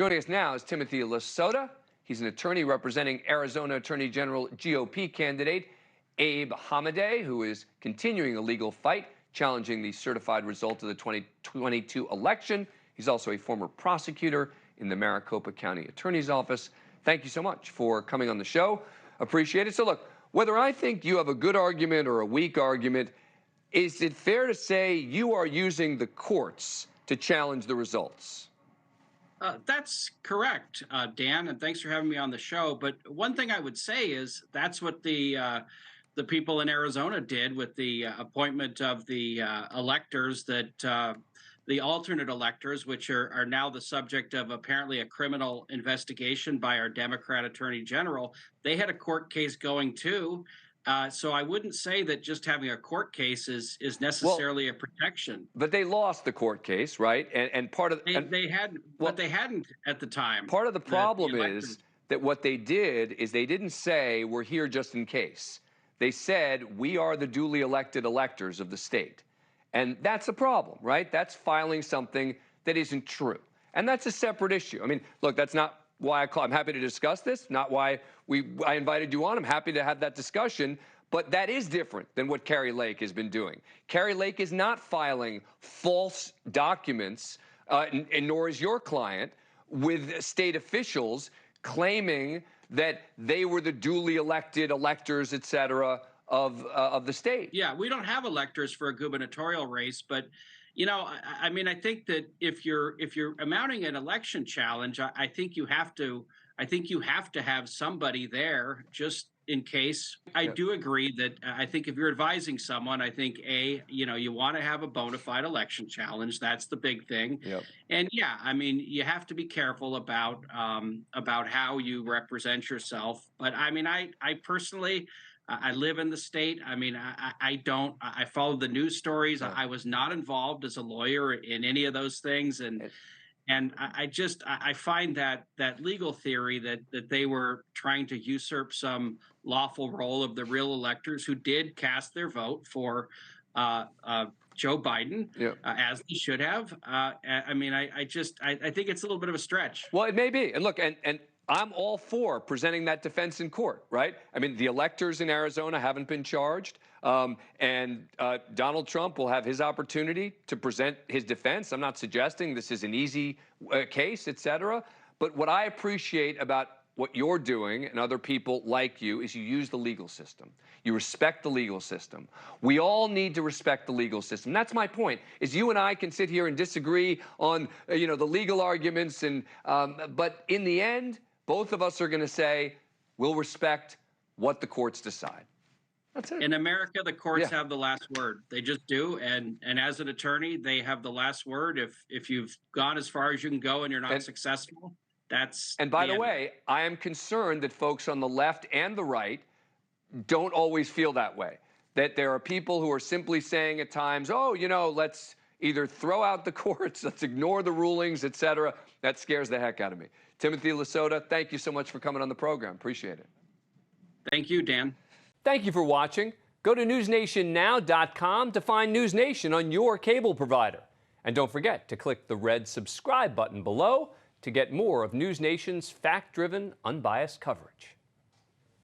Joining us now is Timothy Sota. He's an attorney representing Arizona Attorney General GOP candidate Abe Hamadeh, who is continuing a legal fight challenging the certified result of the 2022 election. He's also a former prosecutor in the Maricopa County Attorney's Office. Thank you so much for coming on the show. Appreciate it. So look, whether I think you have a good argument or a weak argument, is it fair to say you are using the courts to challenge the results? That's correct, Dan, and thanks for having me on the show. But one thing I would say is that's what the people in Arizona did with the appointment of the electors, that the alternate electors, which are now the subject of apparently a criminal investigation by our Democrat Attorney General. They had a court case going too. So I wouldn't say that just having a court case is necessarily a protection. But they lost the court case, right? And part of they had, but they hadn't at the time. Part of the problem is that what they did is they didn't say we're here just in case. They said we are the duly elected electors of the state. And that's a problem, right? That's filing something that isn't true. And that's a separate issue. I mean, look, that's not why I'm happy to discuss this, not why I invited you on. I'm happy to have that discussion, but that is different than what Kari Lake has been doing. Kari Lake is not filing false documents, and nor is your client, with state officials claiming that they were the duly elected electors, et cetera, of the state. Yeah, we don't have electors for a gubernatorial race, but you know, I mean, I think that if you're mounting an election challenge, I think you have to have somebody there just in case. I do agree that I think if you're advising someone, I think you want to have a bona fide election challenge. That's the big thing. Yep. And yeah, I mean, you have to be careful about how you represent yourself. But I mean, I personally, I live in the state. I mean, I follow the news stories. I was not involved as a lawyer in any of those things. And I find that legal theory that they were trying to usurp some lawful role of the real electors who did cast their vote for Joe Biden, as they should have. I mean, I think it's a little bit of a stretch. Well, it may be. And look, and I'm all for presenting that defense in court, right? I mean, the electors in Arizona haven't been charged, and Donald Trump will have his opportunity to present his defense. I'm not suggesting this is an easy case, et cetera, but what I appreciate about what you're doing and other people like you is you use the legal system. You respect the legal system. We all need to respect the legal system. That's my point, is you and I can sit here and disagree on, the legal arguments, but in the end, both of us are going to say, we'll respect what the courts decide. That's it. In America, the courts have the last word. They just do. And as an attorney, they have the last word. If you've gone as far as you can go and you're not successful, that's And by the way, I am concerned that folks on the left and the right don't always feel that way. That there are people who are simply saying at times, oh, let's either throw out the courts, let's ignore the rulings, et cetera. That scares the heck out of me. Timothy Sota, thank you so much for coming on the program. Appreciate it. Thank you, Dan. Thank you for watching. Go to newsnationnow.com to find News Nation on your cable provider. And don't forget to click the red subscribe button below to get more of News Nation's fact-driven, unbiased coverage.